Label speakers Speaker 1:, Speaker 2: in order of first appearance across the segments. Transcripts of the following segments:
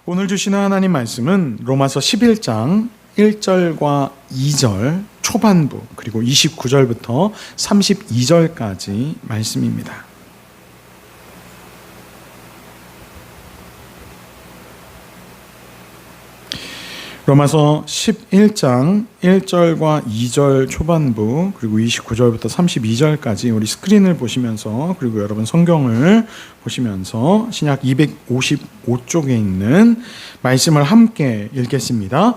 Speaker 1: 오늘 주시는 하나님 말씀은 로마서 11장 1절과 2절 초반부 그리고 29절부터 32절까지 말씀입니다. 로마서 11장 1절과 2절 초반부 그리고 29절부터 32절까지 우리 스크린을 보시면서 그리고 여러분 성경을 보시면서 신약 255쪽에 있는 말씀을 함께 읽겠습니다.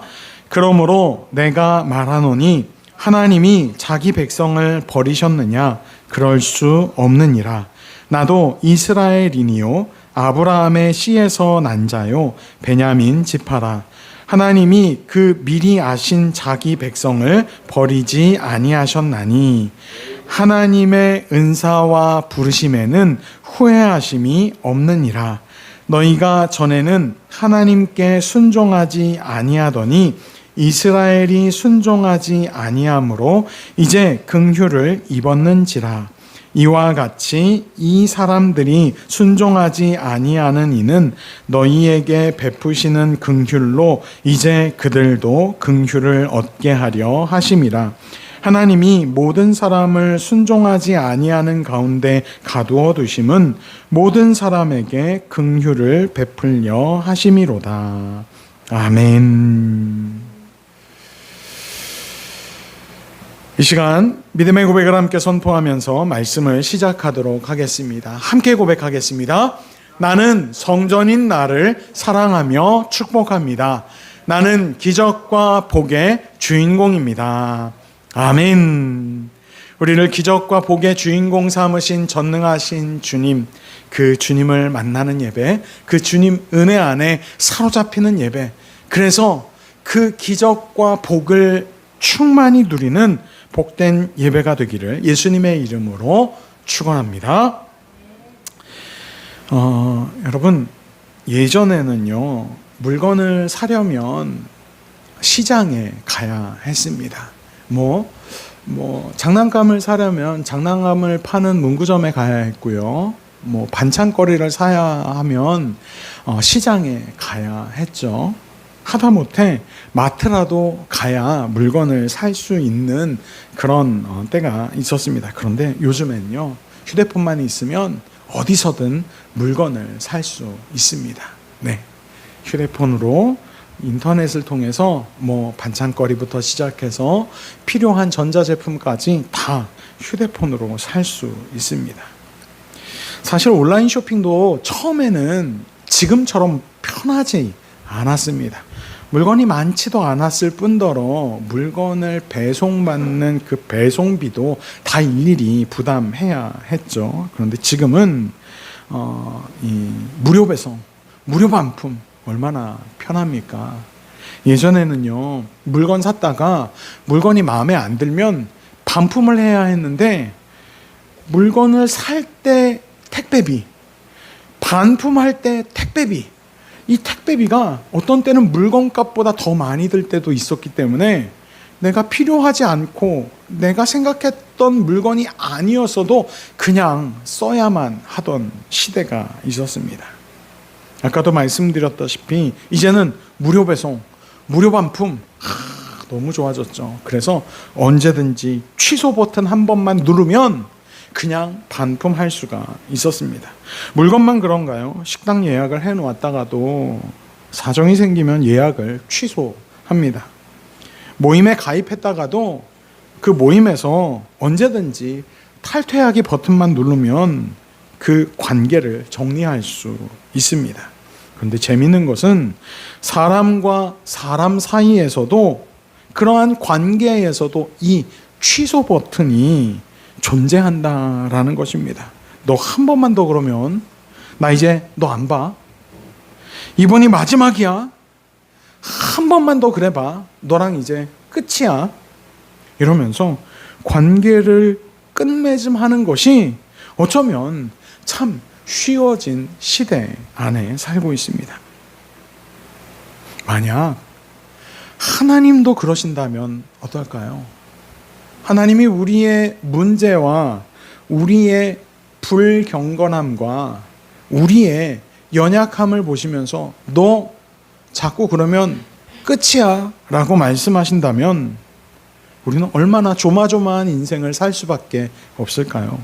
Speaker 1: 그러므로 내가 말하노니 하나님이 자기 백성을 버리셨느냐? 그럴 수 없느니라. 나도 이스라엘이니요 아브라함의 씨에서 난 자요 베냐민 지파라. 하나님이 그 미리 아신 자기 백성을 버리지 아니하셨나니 하나님의 은사와 부르심에는 후회하심이 없느니라. 너희가 전에는 하나님께 순종하지 아니하더니 이스라엘이 순종하지 아니하므로 이제 긍휼을 입었는지라. 이와 같이 이 사람들이 순종하지 아니하는 이는 너희에게 베푸시는 긍휼로 이제 그들도 긍휼을 얻게 하려 하심이라. 하나님이 모든 사람을 순종하지 아니하는 가운데 가두어 두심은 모든 사람에게 긍휼을 베풀려 하심이로다. 아멘. 이 시간 믿음의 고백을 함께 선포하면서 말씀을 시작하도록 하겠습니다. 함께 고백하겠습니다. 나는 성전인 나를 사랑하며 축복합니다. 나는 기적과 복의 주인공입니다. 아멘. 우리를 기적과 복의 주인공 삼으신 전능하신 주님, 그 주님을 만나는 예배, 그 주님 은혜 안에 사로잡히는 예배, 그래서 그 기적과 복을 충만히 누리는 복된 예배가 되기를 예수님의 이름으로 축원합니다. 여러분, 예전에는요 물건을 사려면 시장에 가야 했습니다. 장난감을 사려면 장난감을 파는 문구점에 가야 했고요. 반찬거리를 사야 하면 시장에 가야 했죠. 하다못해 마트라도 가야 물건을 살 수 있는 그런 때가 있었습니다. 그런데 요즘엔요 휴대폰만 있으면 어디서든 물건을 살 수 있습니다. 네, 휴대폰으로 인터넷을 통해서 반찬거리부터 시작해서 필요한 전자제품까지 다 휴대폰으로 살 수 있습니다. 사실 온라인 쇼핑도 처음에는 지금처럼 편하지 않았습니다. 물건이 많지도 않았을 뿐더러 물건을 배송받는 그 배송비도 다 일일이 부담해야 했죠. 그런데 지금은 이 무료 배송, 무료 반품 얼마나 편합니까? 예전에는요 물건 샀다가 물건이 마음에 안 들면 반품을 해야 했는데 물건을 살 때 택배비, 반품할 때 택배비, 이 택배비가 어떤 때는 물건값보다 더 많이 들 때도 있었기 때문에 내가 필요하지 않고 내가 생각했던 물건이 아니었어도 그냥 써야만 하던 시대가 있었습니다. 아까도 말씀드렸다시피 이제는 무료 배송, 무료 반품 너무 좋아졌죠. 그래서 언제든지 취소 버튼 한 번만 누르면 그냥 반품할 수가 있었습니다. 물건만 그런가요? 식당 예약을 해놓았다가도 사정이 생기면 예약을 취소합니다. 모임에 가입했다가도 그 모임에서 언제든지 탈퇴하기 버튼만 누르면 그 관계를 정리할 수 있습니다. 그런데 재미있는 것은 사람과 사람 사이에서도 그러한 관계에서도 이 취소 버튼이 존재한다라는 것입니다. 너 한 번만 더 그러면 나 이제 너 안 봐. 이번이 마지막이야. 한 번만 더 그래봐. 너랑 이제 끝이야. 이러면서 관계를 끝맺음하는 것이 어쩌면 참 쉬워진 시대 안에 살고 있습니다. 만약 하나님도 그러신다면 어떨까요? 하나님이 우리의 문제와 우리의 불경건함과 우리의 연약함을 보시면서 너 자꾸 그러면 끝이야 라고 말씀하신다면 우리는 얼마나 조마조마한 인생을 살 수밖에 없을까요?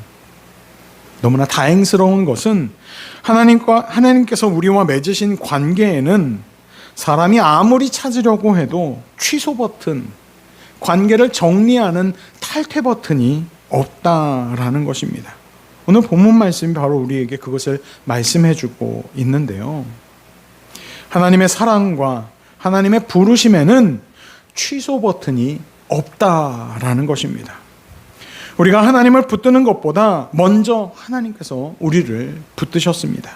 Speaker 1: 너무나 다행스러운 것은 하나님께서 우리와 맺으신 관계에는 사람이 아무리 찾으려고 해도 취소 버튼, 관계를 정리하는 탈퇴 버튼이 없다라는 것입니다. 오늘 본문 말씀이 바로 우리에게 그것을 말씀해주고 있는데요. 하나님의 사랑과 하나님의 부르심에는 취소 버튼이 없다라는 것입니다. 우리가 하나님을 붙드는 것보다 먼저 하나님께서 우리를 붙드셨습니다.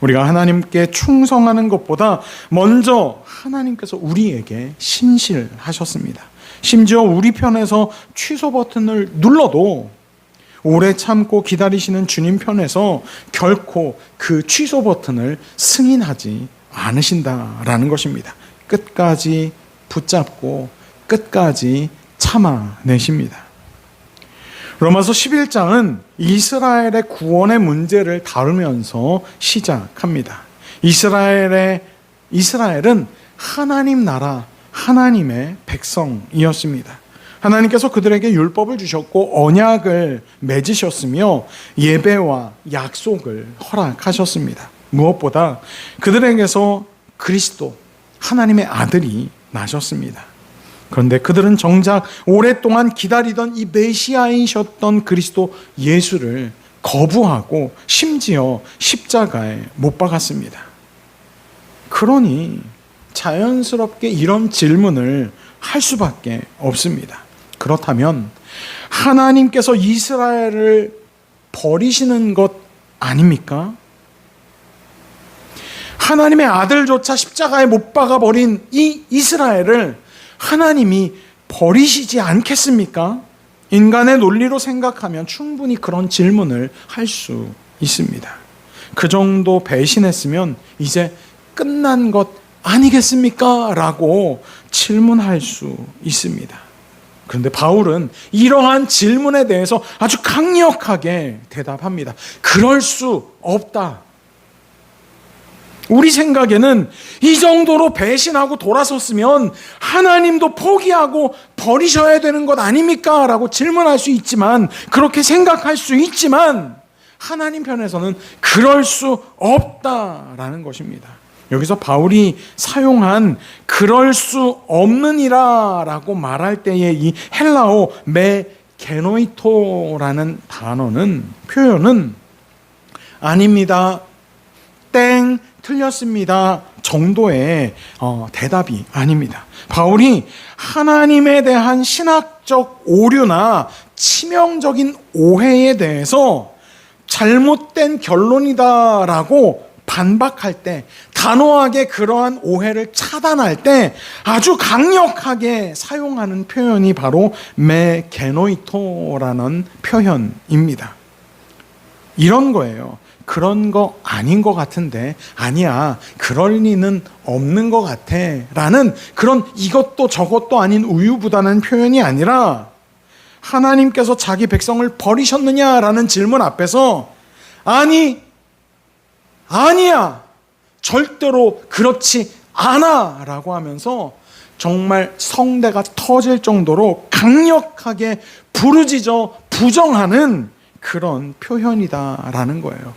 Speaker 1: 우리가 하나님께 충성하는 것보다 먼저 하나님께서 우리에게 신실하셨습니다. 심지어 우리 편에서 취소 버튼을 눌러도 오래 참고 기다리시는 주님 편에서 결코 그 취소 버튼을 승인하지 않으신다라는 것입니다. 끝까지 붙잡고 끝까지 참아내십니다. 로마서 11장은 이스라엘의 구원의 문제를 다루면서 시작합니다. 이스라엘은 하나님 나라, 하나님의 백성이었습니다. 하나님께서 그들에게 율법을 주셨고 언약을 맺으셨으며 예배와 약속을 허락하셨습니다. 무엇보다 그들에게서 그리스도, 하나님의 아들이 나셨습니다. 그런데 그들은 정작 오랫동안 기다리던 이 메시아이셨던 그리스도 예수를 거부하고 심지어 십자가에 못 박았습니다. 그러니 자연스럽게 이런 질문을 할 수밖에 없습니다. 그렇다면 하나님께서 이스라엘을 버리시는 것 아닙니까? 하나님의 아들조차 십자가에 못 박아버린 이 이스라엘을 하나님이 버리시지 않겠습니까? 인간의 논리로 생각하면 충분히 그런 질문을 할 수 있습니다. 그 정도 배신했으면 이제 끝난 것 아니겠습니까? 라고 질문할 수 있습니다. 그런데 바울은 이러한 질문에 대해서 아주 강력하게 대답합니다. 그럴 수 없다. 우리 생각에는 이 정도로 배신하고 돌아섰으면 하나님도 포기하고 버리셔야 되는 것 아닙니까? 라고 질문할 수 있지만, 그렇게 생각할 수 있지만 하나님 편에서는 그럴 수 없다라는 것입니다. 여기서 바울이 사용한 그럴 수 없느니라 라고 말할 때의 이 헬라어 메게노이토라는 표현은 아닙니다, 땡, 틀렸습니다 정도의 대답이 아닙니다. 바울이 하나님에 대한 신학적 오류나 치명적인 오해에 대해서 잘못된 결론이다라고 반박할 때, 단호하게 그러한 오해를 차단할 때 아주 강력하게 사용하는 표현이 바로 메게노이토라는 표현입니다. 이런 거예요. 그런 거 아닌 것 같은데, 아니야, 그럴 리는 없는 것 같아 라는 그런 이것도 저것도 아닌 우유부단한 표현이 아니라, 하나님께서 자기 백성을 버리셨느냐라는 질문 앞에서 아니야, 절대로 그렇지 않아 라고 하면서 정말 성대가 터질 정도로 강력하게 부르짖어 부정하는 그런 표현이다라는 거예요.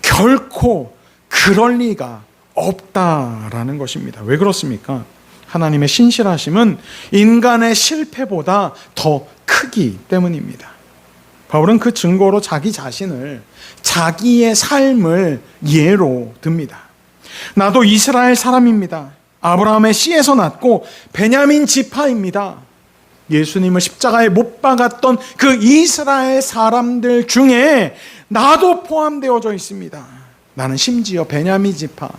Speaker 1: 결코 그럴 리가 없다라는 것입니다. 왜 그렇습니까? 하나님의 신실하심은 인간의 실패보다 더 크기 때문입니다. 바울은 그 증거로 자기의 삶을 예로 듭니다. 나도 이스라엘 사람입니다. 아브라함의 씨에서 났고 베냐민 지파입니다. 예수님을 십자가에 못 박았던 그 이스라엘 사람들 중에 나도 포함되어져 있습니다. 나는 심지어 베냐민 지파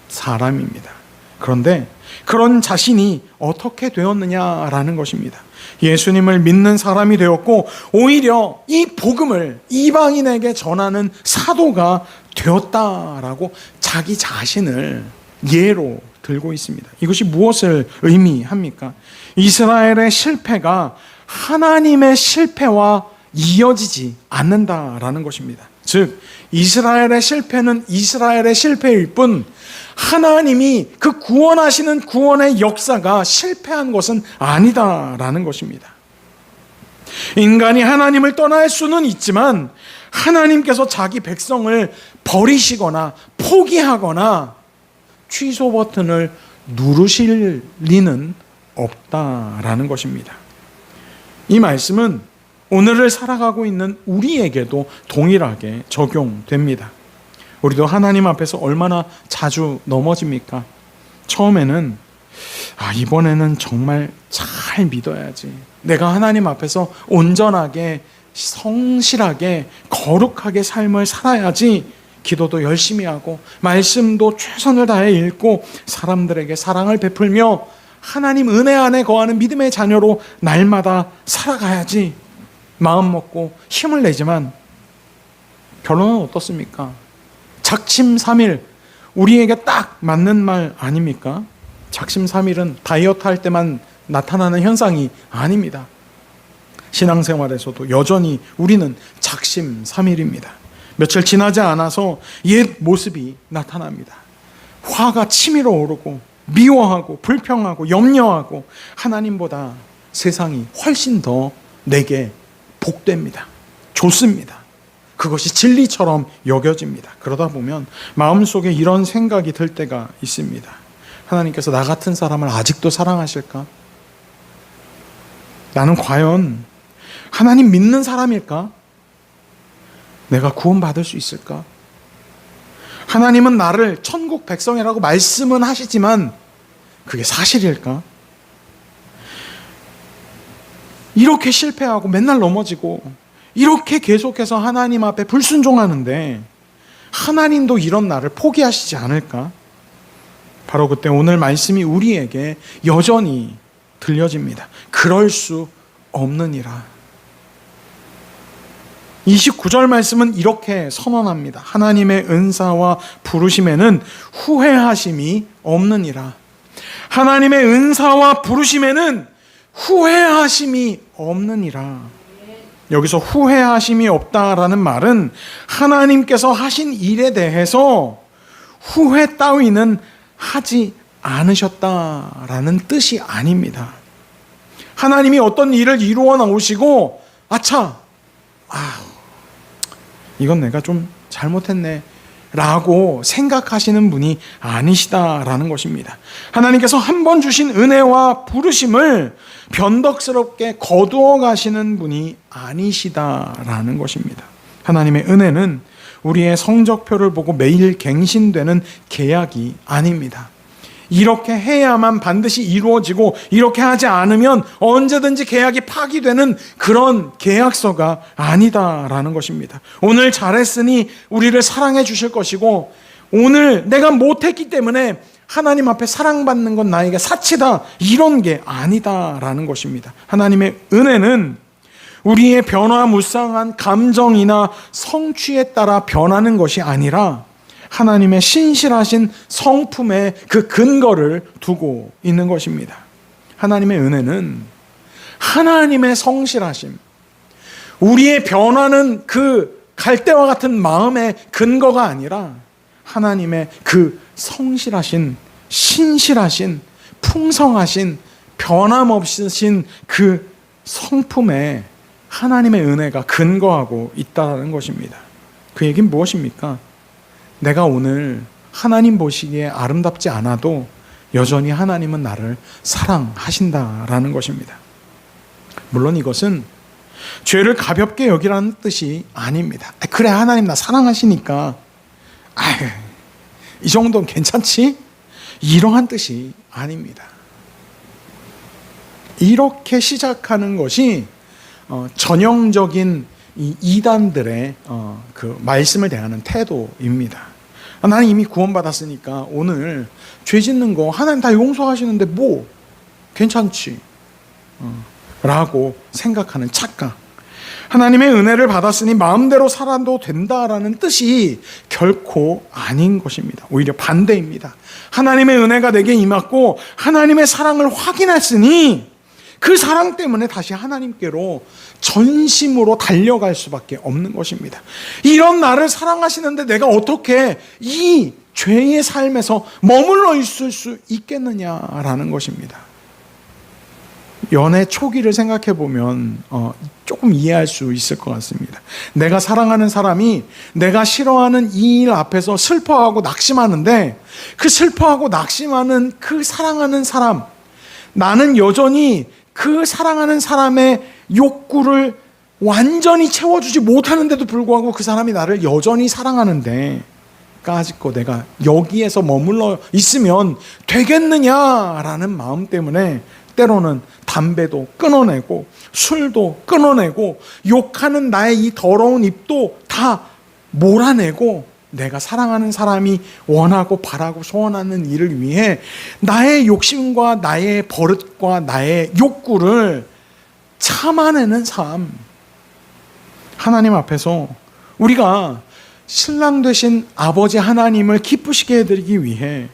Speaker 1: 사람입니다. 그런데 그런 자신이 어떻게 되었느냐라는 것입니다. 예수님을 믿는 사람이 되었고 오히려 이 복음을 이방인에게 전하는 사도가 되었다라고 자기 자신을 예로 들고 있습니다. 이것이 무엇을 의미합니까? 이스라엘의 실패가 하나님의 실패와 이어지지 않는다라는 것입니다. 즉, 이스라엘의 실패는 이스라엘의 실패일 뿐 하나님이 그 구원하시는 구원의 역사가 실패한 것은 아니다라는 것입니다. 인간이 하나님을 떠날 수는 있지만 하나님께서 자기 백성을 버리시거나 포기하거나 취소 버튼을 누르실 리는 없다라는 것입니다. 이 말씀은 오늘을 살아가고 있는 우리에게도 동일하게 적용됩니다. 우리도 하나님 앞에서 얼마나 자주 넘어집니까? 처음에는 이번에는 정말 잘 믿어야지. 내가 하나님 앞에서 온전하게 성실하게 거룩하게 삶을 살아야지. 기도도 열심히 하고 말씀도 최선을 다해 읽고 사람들에게 사랑을 베풀며 하나님 은혜 안에 거하는 믿음의 자녀로 날마다 살아가야지 마음 먹고 힘을 내지만 결론은 어떻습니까? 작심삼일, 우리에게 딱 맞는 말 아닙니까? 작심삼일은 다이어트 할 때만 나타나는 현상이 아닙니다. 신앙생활에서도 여전히 우리는 작심삼일입니다. 며칠 지나지 않아서 옛 모습이 나타납니다. 화가 치밀어 오르고 미워하고 불평하고 염려하고 하나님보다 세상이 훨씬 더 내게 복됩니다. 좋습니다. 그것이 진리처럼 여겨집니다. 그러다 보면 마음속에 이런 생각이 들 때가 있습니다. 하나님께서 나 같은 사람을 아직도 사랑하실까? 나는 과연 하나님 믿는 사람일까? 내가 구원받을 수 있을까? 하나님은 나를 천국 백성이라고 말씀은 하시지만 그게 사실일까? 이렇게 실패하고 맨날 넘어지고 이렇게 계속해서 하나님 앞에 불순종하는데 하나님도 이런 나를 포기하시지 않을까? 바로 그때 오늘 말씀이 우리에게 여전히 들려집니다. 그럴 수 없느니라. 29절 말씀은 이렇게 선언합니다. 하나님의 은사와 부르심에는 후회하심이 없느니라. 하나님의 은사와 부르심에는 후회하심이 없느니라. 여기서 후회하심이 없다라는 말은 하나님께서 하신 일에 대해서 후회 따위는 하지 않으셨다라는 뜻이 아닙니다. 하나님이 어떤 일을 이루어 나오시고 이건 내가 좀 잘못했네 라고 생각하시는 분이 아니시다라는 것입니다. 하나님께서 한 번 주신 은혜와 부르심을 변덕스럽게 거두어 가시는 분이 아니시다라는 것입니다. 하나님의 은혜는 우리의 성적표를 보고 매일 갱신되는 계약이 아닙니다. 이렇게 해야만 반드시 이루어지고 이렇게 하지 않으면 언제든지 계약이 파기되는 그런 계약서가 아니다라는 것입니다. 오늘 잘했으니 우리를 사랑해 주실 것이고 오늘 내가 못했기 때문에 하나님 앞에 사랑받는 건 나에게 사치다 이런 게 아니다라는 것입니다. 하나님의 은혜는 우리의 변화무쌍한 감정이나 성취에 따라 변하는 것이 아니라 하나님의 신실하신 성품의 그 근거를 두고 있는 것입니다. 하나님의 은혜는 하나님의 성실하심, 우리의 변화는 그 갈대와 같은 마음의 근거가 아니라 하나님의 그 성실하신, 신실하신, 풍성하신, 변함없으신 그 성품에 하나님의 은혜가 근거하고 있다는 것입니다. 그 얘기는 무엇입니까? 내가 오늘 하나님 보시기에 아름답지 않아도 여전히 하나님은 나를 사랑하신다라는 것입니다. 물론 이것은 죄를 가볍게 여기라는 뜻이 아닙니다. 그래 하나님 나 사랑하시니까 이 정도는 괜찮지? 이러한 뜻이 아닙니다. 이렇게 시작하는 것이 전형적인 이 이단들의 그 말씀을 대하는 태도입니다. 나는 이미 구원받았으니까 오늘 죄 짓는 거 하나님 다 용서하시는데 뭐 괜찮지 라고 생각하는 착각. 하나님의 은혜를 받았으니 마음대로 살아도 된다라는 뜻이 결코 아닌 것입니다. 오히려 반대입니다. 하나님의 은혜가 내게 임했고 하나님의 사랑을 확인했으니 그 사랑 때문에 다시 하나님께로 전심으로 달려갈 수밖에 없는 것입니다. 이런 나를 사랑하시는데 내가 어떻게 이 죄의 삶에서 머물러 있을 수 있겠느냐라는 것입니다. 연애 초기를 생각해 보면 조금 이해할 수 있을 것 같습니다. 내가 사랑하는 사람이 내가 싫어하는 이 일 앞에서 슬퍼하고 낙심하는데, 그 슬퍼하고 낙심하는 그 사랑하는 사람, 나는 여전히 그 사랑하는 사람의 욕구를 완전히 채워주지 못하는데도 불구하고 그 사람이 나를 여전히 사랑하는데 까짓거 내가 여기에서 머물러 있으면 되겠느냐라는 마음 때문에 때로는 담배도 끊어내고 술도 끊어내고 욕하는 나의 이 더러운 입도 다 몰아내고 내가 사랑하는 사람이 원하고 바라고 소원하는 일을 위해 나의 욕심과 나의 버릇과 나의 욕구를 참아내는 삶. 하나님 앞에서 우리가 신랑 되신 아버지 하나님을 기쁘시게 해드리기 위해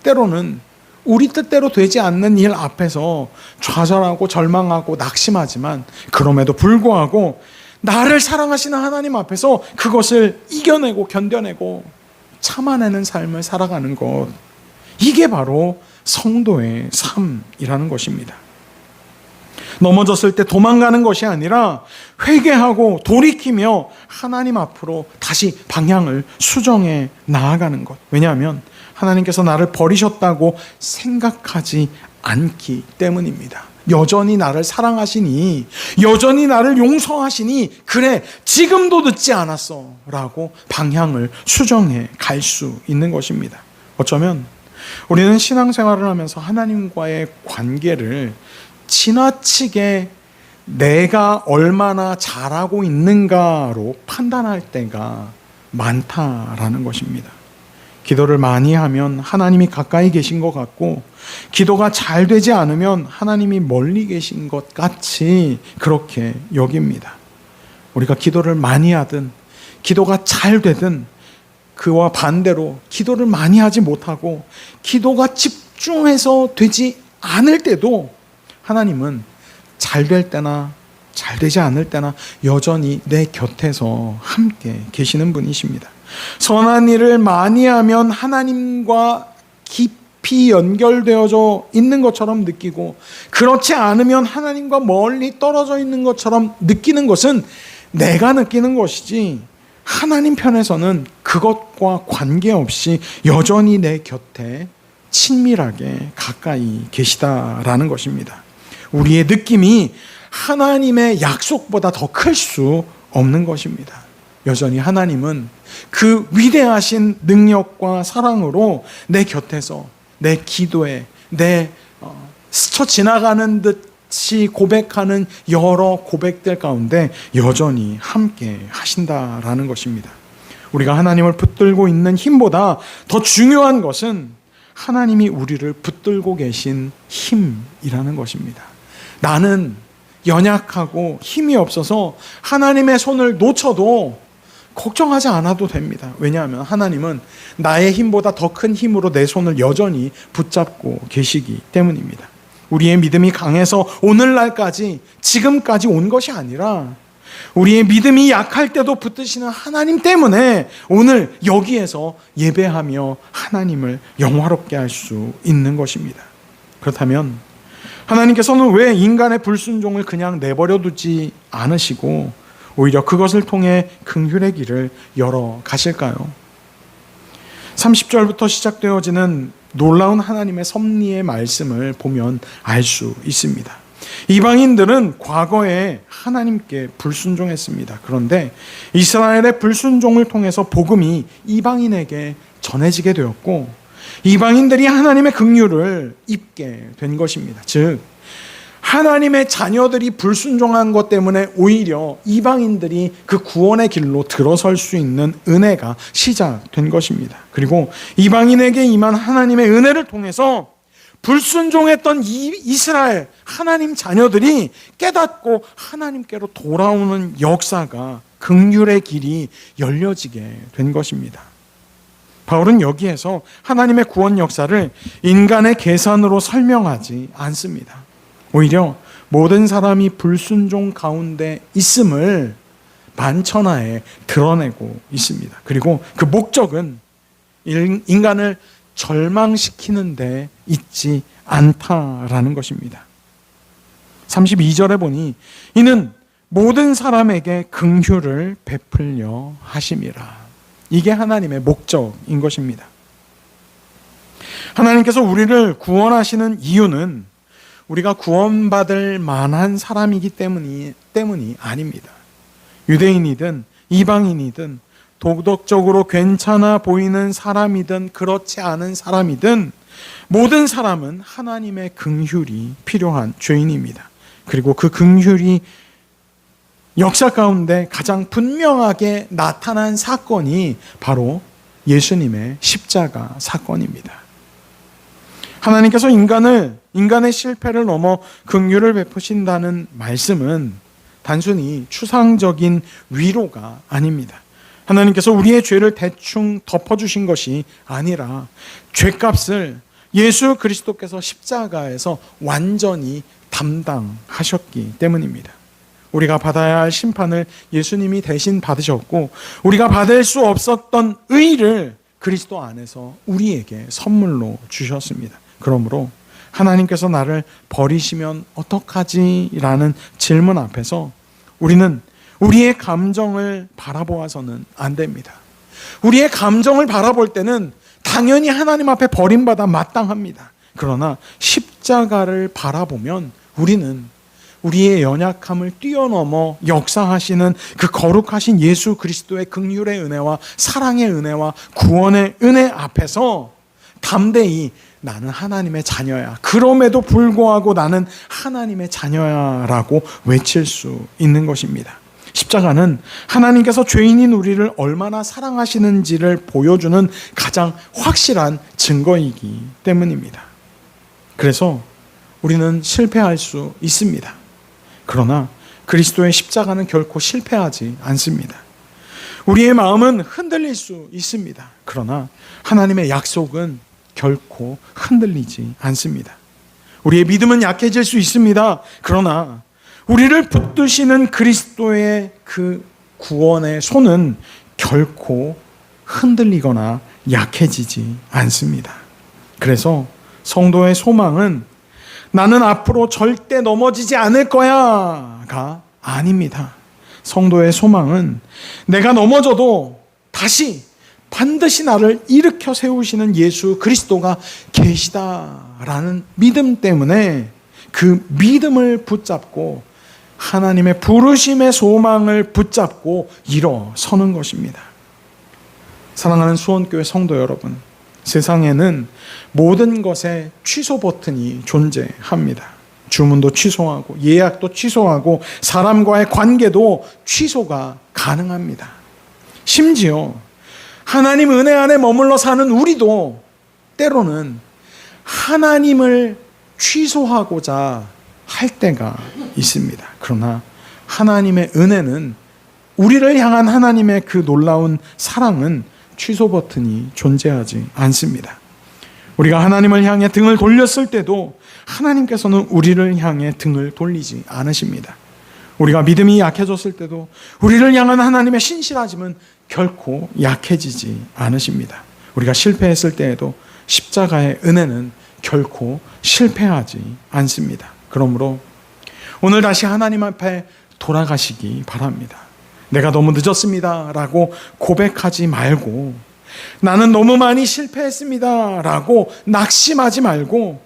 Speaker 1: 때로는 우리 뜻대로 되지 않는 일 앞에서 좌절하고 절망하고 낙심하지만, 그럼에도 불구하고 나를 사랑하시는 하나님 앞에서 그것을 이겨내고 견뎌내고 참아내는 삶을 살아가는 것, 이게 바로 성도의 삶이라는 것입니다. 넘어졌을 때 도망가는 것이 아니라 회개하고 돌이키며 하나님 앞으로 다시 방향을 수정해 나아가는 것. 왜냐하면 하나님께서 나를 버리셨다고 생각하지 않기 때문입니다. 여전히 나를 사랑하시니, 여전히 나를 용서하시니, 그래 지금도 늦지 않았어 라고 방향을 수정해 갈 수 있는 것입니다. 어쩌면 우리는 신앙생활을 하면서 하나님과의 관계를 지나치게 내가 얼마나 잘하고 있는가로 판단할 때가 많다라는 것입니다. 기도를 많이 하면 하나님이 가까이 계신 것 같고, 기도가 잘 되지 않으면 하나님이 멀리 계신 것 같이 그렇게 여깁니다. 우리가 기도를 많이 하든 기도가 잘 되든 그와 반대로 기도를 많이 하지 못하고 기도가 집중해서 되지 않을 때도 하나님은 잘 될 때나 잘 되지 않을 때나 여전히 내 곁에서 함께 계시는 분이십니다. 선한 일을 많이 하면 하나님과 깊이 연결되어져 있는 것처럼 느끼고, 그렇지 않으면 하나님과 멀리 떨어져 있는 것처럼 느끼는 것은 내가 느끼는 것이지, 하나님 편에서는 그것과 관계없이 여전히 내 곁에 친밀하게 가까이 계시다라는 것입니다. 우리의 느낌이 하나님의 약속보다 더 클 수 없는 것입니다. 여전히 하나님은 그 위대하신 능력과 사랑으로 내 곁에서 내 기도에, 내 스쳐 지나가는 듯이 고백하는 여러 고백들 가운데 여전히 함께 하신다라는 것입니다. 우리가 하나님을 붙들고 있는 힘보다 더 중요한 것은 하나님이 우리를 붙들고 계신 힘이라는 것입니다. 나는 연약하고 힘이 없어서 하나님의 손을 놓쳐도 걱정하지 않아도 됩니다. 왜냐하면 하나님은 나의 힘보다 더 큰 힘으로 내 손을 여전히 붙잡고 계시기 때문입니다. 우리의 믿음이 강해서 오늘날까지, 지금까지 온 것이 아니라 우리의 믿음이 약할 때도 붙드시는 하나님 때문에 오늘 여기에서 예배하며 하나님을 영화롭게 할 수 있는 것입니다. 그렇다면 하나님께서는 왜 인간의 불순종을 그냥 내버려 두지 않으시고 오히려 그것을 통해 긍휼의 길을 열어 가실까요? 30절부터 시작되어지는 놀라운 하나님의 섭리의 말씀을 보면 알 수 있습니다. 이방인들은 과거에 하나님께 불순종했습니다. 그런데 이스라엘의 불순종을 통해서 복음이 이방인에게 전해지게 되었고, 이방인들이 하나님의 긍휼을 입게 된 것입니다. 즉 하나님의 자녀들이 불순종한 것 때문에 오히려 이방인들이 그 구원의 길로 들어설 수 있는 은혜가 시작된 것입니다. 그리고 이방인에게 임한 하나님의 은혜를 통해서 불순종했던 이스라엘 하나님 자녀들이 깨닫고 하나님께로 돌아오는 역사가, 긍휼의 길이 열려지게 된 것입니다. 바울은 여기에서 하나님의 구원 역사를 인간의 계산으로 설명하지 않습니다. 오히려 모든 사람이 불순종 가운데 있음을 만천하에 드러내고 있습니다. 그리고 그 목적은 인간을 절망시키는 데 있지 않다라는 것입니다. 32절에 보니 이는 모든 사람에게 긍휼을 베풀려 하심이라. 이게 하나님의 목적인 것입니다. 하나님께서 우리를 구원하시는 이유는 우리가 구원받을 만한 사람이기 때문이 아닙니다. 유대인이든 이방인이든 도덕적으로 괜찮아 보이는 사람이든 그렇지 않은 사람이든 모든 사람은 하나님의 긍휼이 필요한 죄인입니다. 그리고 그 긍휼이 역사 가운데 가장 분명하게 나타난 사건이 바로 예수님의 십자가 사건입니다. 하나님께서 인간의 실패를 넘어 긍휼을 베푸신다는 말씀은 단순히 추상적인 위로가 아닙니다. 하나님께서 우리의 죄를 대충 덮어주신 것이 아니라 죄값을 예수 그리스도께서 십자가에서 완전히 담당하셨기 때문입니다. 우리가 받아야 할 심판을 예수님이 대신 받으셨고 우리가 받을 수 없었던 의를 그리스도 안에서 우리에게 선물로 주셨습니다. 그러므로 하나님께서 나를 버리시면 어떡하지? 라는 질문 앞에서 우리는 우리의 감정을 바라보아서는 안 됩니다. 우리의 감정을 바라볼 때는 당연히 하나님 앞에 버림받아 마땅합니다. 그러나 십자가를 바라보면 우리는 우리의 연약함을 뛰어넘어 역사하시는 그 거룩하신 예수 그리스도의 긍휼의 은혜와 사랑의 은혜와 구원의 은혜 앞에서 담대히 나는 하나님의 자녀야. 그럼에도 불구하고 나는 하나님의 자녀야 라고 외칠 수 있는 것입니다. 십자가는 하나님께서 죄인인 우리를 얼마나 사랑하시는지를 보여주는 가장 확실한 증거이기 때문입니다. 그래서 우리는 실패할 수 있습니다. 그러나 그리스도의 십자가는 결코 실패하지 않습니다. 우리의 마음은 흔들릴 수 있습니다. 그러나 하나님의 약속은 결코 흔들리지 않습니다. 우리의 믿음은 약해질 수 있습니다. 그러나 우리를 붙드시는 그리스도의 그 구원의 손은 결코 흔들리거나 약해지지 않습니다. 그래서 성도의 소망은 나는 앞으로 절대 넘어지지 않을 거야가 아닙니다. 성도의 소망은 내가 넘어져도 다시 반드시 나를 일으켜 세우시는 예수 그리스도가 계시다라는 믿음 때문에 그 믿음을 붙잡고 하나님의 부르심의 소망을 붙잡고 일어서는 것입니다. 사랑하는 수원교회 성도 여러분, 세상에는 모든 것에 취소 버튼이 존재합니다. 주문도 취소하고 예약도 취소하고 사람과의 관계도 취소가 가능합니다. 심지어 하나님 은혜 안에 머물러 사는 우리도 때로는 하나님을 취소하고자 할 때가 있습니다. 그러나 하나님의 은혜는, 우리를 향한 하나님의 그 놀라운 사랑은 취소 버튼이 존재하지 않습니다. 우리가 하나님을 향해 등을 돌렸을 때도 하나님께서는 우리를 향해 등을 돌리지 않으십니다. 우리가 믿음이 약해졌을 때도 우리를 향한 하나님의 신실하심은 결코 약해지지 않으십니다. 우리가 실패했을 때에도 십자가의 은혜는 결코 실패하지 않습니다. 그러므로 오늘 다시 하나님 앞에 돌아가시기 바랍니다. 내가 너무 늦었습니다 라고 고백하지 말고, 나는 너무 많이 실패했습니다 라고 낙심하지 말고,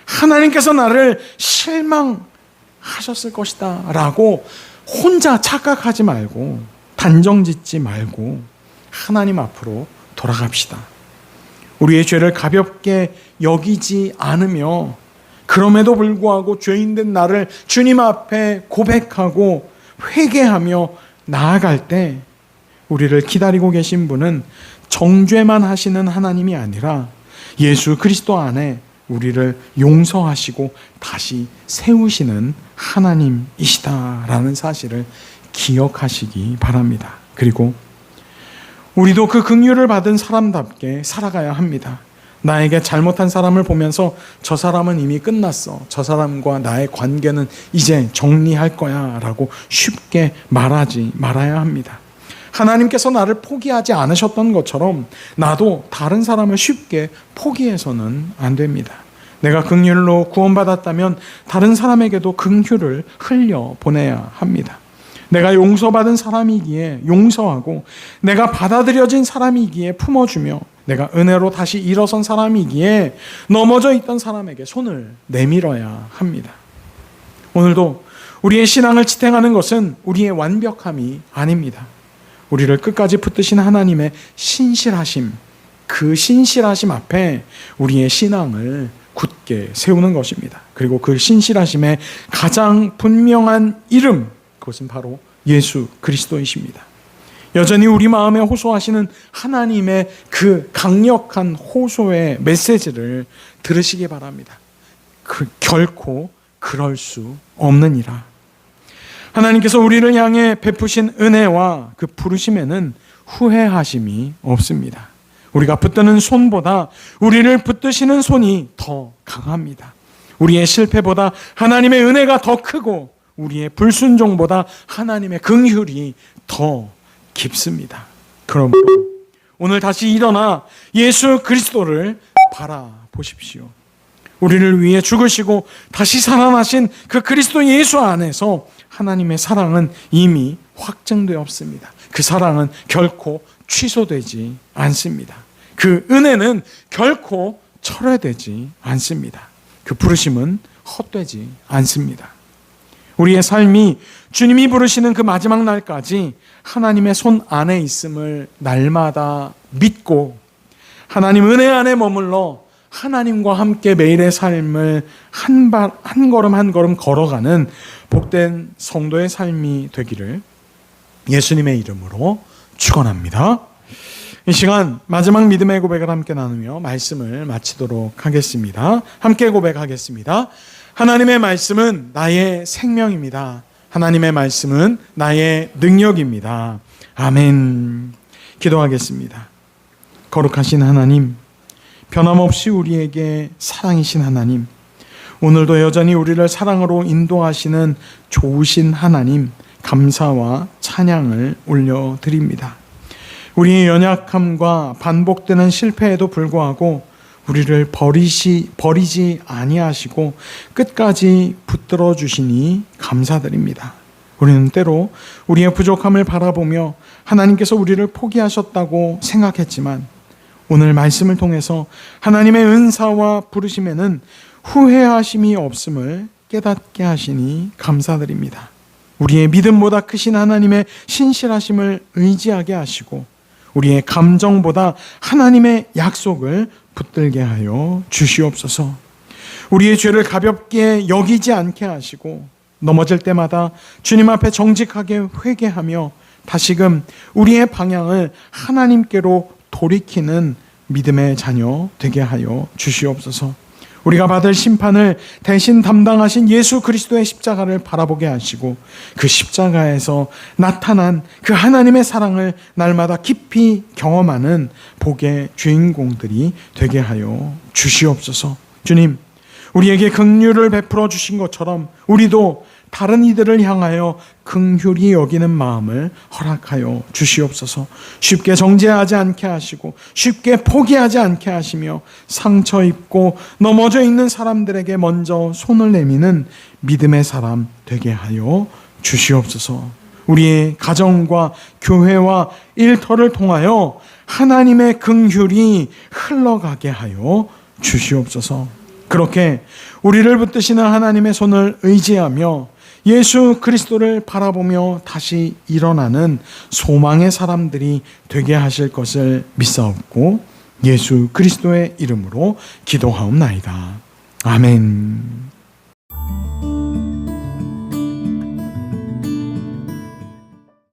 Speaker 1: 하나님께서 나를 실망하셨을 것이다 라고 혼자 착각하지 말고, 단정짓지 말고 하나님 앞으로 돌아갑시다. 우리의 죄를 가볍게 여기지 않으며 그럼에도 불구하고 죄인된 나를 주님 앞에 고백하고 회개하며 나아갈 때 우리를 기다리고 계신 분은 정죄만 하시는 하나님이 아니라 예수 그리스도 안에 우리를 용서하시고 다시 세우시는 하나님이시다라는 사실을 기억하시기 바랍니다. 그리고 우리도 그 긍휼을 받은 사람답게 살아가야 합니다. 나에게 잘못한 사람을 보면서 저 사람은 이미 끝났어, 저 사람과 나의 관계는 이제 정리할 거야 라고 쉽게 말하지 말아야 합니다. 하나님께서 나를 포기하지 않으셨던 것처럼 나도 다른 사람을 쉽게 포기해서는 안 됩니다. 내가 긍휼로 구원받았다면 다른 사람에게도 긍휼을 흘려보내야 합니다. 내가 용서받은 사람이기에 용서하고, 내가 받아들여진 사람이기에 품어주며, 내가 은혜로 다시 일어선 사람이기에 넘어져 있던 사람에게 손을 내밀어야 합니다. 오늘도 우리의 신앙을 지탱하는 것은 우리의 완벽함이 아닙니다. 우리를 끝까지 붙드신 하나님의 신실하심, 그 신실하심 앞에 우리의 신앙을 굳게 세우는 것입니다. 그리고 그 신실하심의 가장 분명한 이름, 그것은 바로 예수 그리스도이십니다. 여전히 우리 마음에 호소하시는 하나님의 그 강력한 호소의 메시지를 들으시기 바랍니다. 결코 그럴 수 없느니라. 하나님께서 우리를 향해 베푸신 은혜와 그 부르심에는 후회하심이 없습니다. 우리가 붙드는 손보다 우리를 붙드시는 손이 더 강합니다. 우리의 실패보다 하나님의 은혜가 더 크고, 우리의 불순종보다 하나님의 긍휼이 더 깊습니다. 그러므로 오늘 다시 일어나 예수 그리스도를 바라보십시오. 우리를 위해 죽으시고 다시 살아나신 그 그리스도 예수 안에서 하나님의 사랑은 이미 확증되었습니다. 그 사랑은 결코 취소되지 않습니다. 그 은혜는 결코 철회되지 않습니다. 그 부르심은 헛되지 않습니다. 우리의 삶이 주님이 부르시는 그 마지막 날까지 하나님의 손 안에 있음을 날마다 믿고, 하나님 은혜 안에 머물러 하나님과 함께 매일의 삶을 한 걸음 한 걸음 걸어가는 복된 성도의 삶이 되기를 예수님의 이름으로 축원합니다. 이 시간 마지막 믿음의 고백을 함께 나누며 말씀을 마치도록 하겠습니다. 함께 고백하겠습니다. 하나님의 말씀은 나의 생명입니다. 하나님의 말씀은 나의 능력입니다. 아멘. 기도하겠습니다. 거룩하신 하나님, 변함없이 우리에게 사랑이신 하나님, 오늘도 여전히 우리를 사랑으로 인도하시는 좋으신 하나님, 감사와 찬양을 올려드립니다. 우리의 연약함과 반복되는 실패에도 불구하고 우리를 버리지 아니하시고 끝까지 붙들어 주시니 감사드립니다. 우리는 때로 우리의 부족함을 바라보며 하나님께서 우리를 포기하셨다고 생각했지만, 오늘 말씀을 통해서 하나님의 은사와 부르심에는 후회하심이 없음을 깨닫게 하시니 감사드립니다. 우리의 믿음보다 크신 하나님의 신실하심을 의지하게 하시고, 우리의 감정보다 하나님의 약속을 붙들게 하여 주시옵소서. 우리의 죄를 가볍게 여기지 않게 하시고, 넘어질 때마다 주님 앞에 정직하게 회개하며 다시금 우리의 방향을 하나님께로 돌이키는 믿음의 자녀 되게 하여 주시옵소서. 우리가 받을 심판을 대신 담당하신 예수 그리스도의 십자가를 바라보게 하시고, 그 십자가에서 나타난 그 하나님의 사랑을 날마다 깊이 경험하는 복의 주인공들이 되게 하여 주시옵소서. 주님, 우리에게 긍휼을 베풀어 주신 것처럼 우리도 다른 이들을 향하여 긍휼히 여기는 마음을 허락하여 주시옵소서. 쉽게 정죄하지 않게 하시고 쉽게 포기하지 않게 하시며 상처 입고 넘어져 있는 사람들에게 먼저 손을 내미는 믿음의 사람 되게 하여 주시옵소서. 우리의 가정과 교회와 일터를 통하여 하나님의 긍휼이 흘러가게 하여 주시옵소서. 그렇게 우리를 붙드시는 하나님의 손을 의지하며 예수 그리스도를 바라보며 다시 일어나는 소망의 사람들이 되게 하실 것을 믿사옵고 예수 그리스도의 이름으로 기도하옵나이다. 아멘.